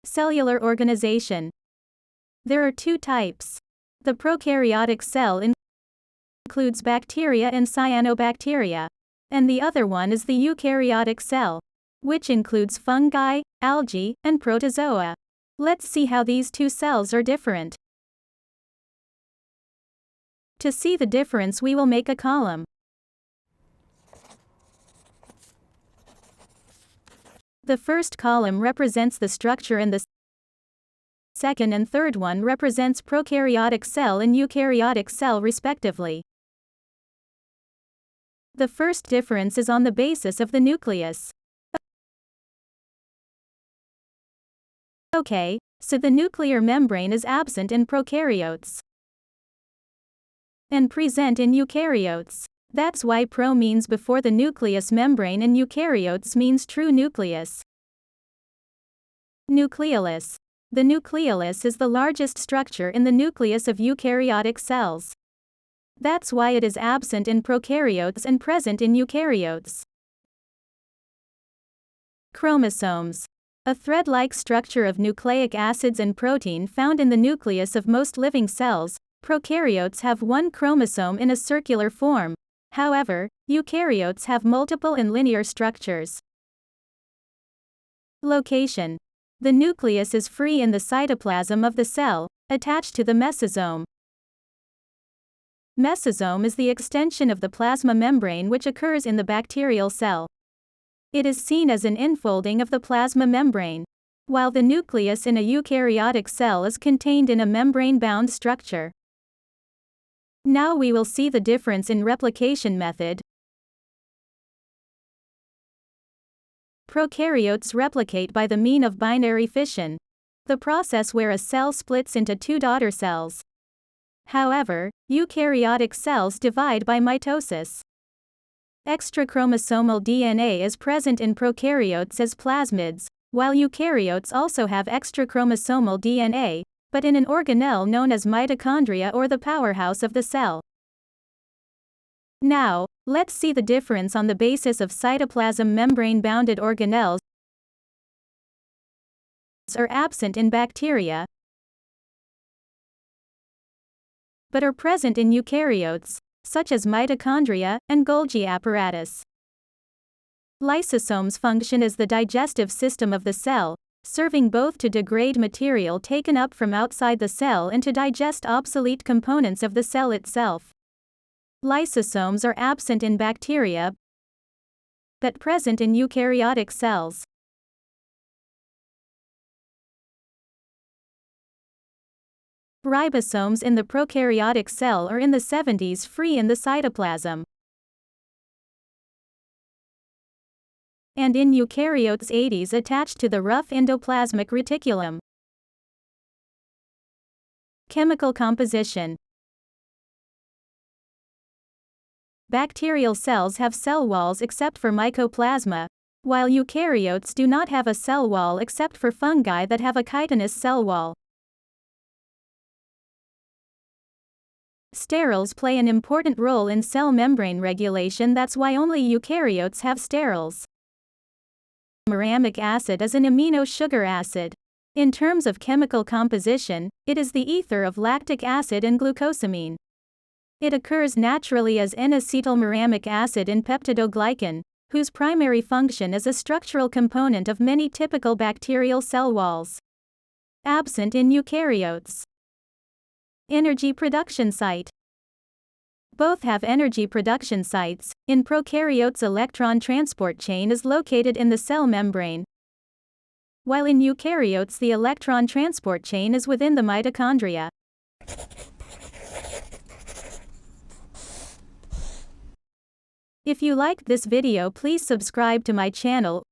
Cellular organization. There are two types. The prokaryotic cell includes bacteria and cyanobacteria, and the other one is the eukaryotic cell, which includes fungi, algae, and protozoa. Let's see how these two cells are different. To see the difference, we will make a column. The first column represents the structure and the second and third one represents prokaryotic cell and eukaryotic cell respectively. The first difference is on the basis of the nucleus. Okay, so the nuclear membrane is absent in prokaryotes and present in eukaryotes. That's why pro means before the nucleus membrane and eukaryotes means true nucleus. Nucleolus. The nucleolus is the largest structure in the nucleus of eukaryotic cells. That's why it is absent in prokaryotes and present in eukaryotes. Chromosomes. A thread-like structure of nucleic acids and protein found in the nucleus of most living cells. Prokaryotes have one chromosome in a circular form. However, eukaryotes have multiple and linear structures. Location. The nucleus is free in the cytoplasm of the cell, attached to the mesosome. Mesosome is the extension of the plasma membrane which occurs in the bacterial cell. It is seen as an infolding of the plasma membrane, while the nucleus in a eukaryotic cell is contained in a membrane-bound structure. Now we will see the difference in replication method. Prokaryotes replicate by the mean of binary fission, the process where a cell splits into two daughter cells. However, eukaryotic cells divide by mitosis. Extrachromosomal DNA is present in prokaryotes as plasmids, while eukaryotes also have extrachromosomal DNA, but in an organelle known as mitochondria or the powerhouse of the cell. Now, let's see the difference on the basis of cytoplasm. Membrane-bounded organelles are absent in bacteria, but are present in eukaryotes, such as mitochondria and Golgi apparatus. Lysosomes function as the digestive system of the cell, serving both to degrade material taken up from outside the cell and to digest obsolete components of the cell itself. Lysosomes are absent in bacteria, but present in eukaryotic cells. Ribosomes in the prokaryotic cell are in the 70s free in the cytoplasm, and in eukaryotes 80s attached to the rough endoplasmic reticulum. Chemical composition. Bacterial cells have cell walls except for mycoplasma, while eukaryotes do not have a cell wall except for fungi that have a chitinous cell wall. Sterols play an important role in cell membrane regulation. That's why only eukaryotes have sterols. Muramic acid is an amino sugar acid. In terms of chemical composition, it is the ether of lactic acid and glucosamine. It occurs naturally as N-acetylmuramic acid in peptidoglycan, whose primary function is a structural component of many typical bacterial cell walls. Absent in eukaryotes. Energy production site. Both have energy production sites. In prokaryotes, electron transport chain is located in the cell membrane, while in eukaryotes the electron transport chain is within the mitochondria. If you liked this video, please subscribe to my channel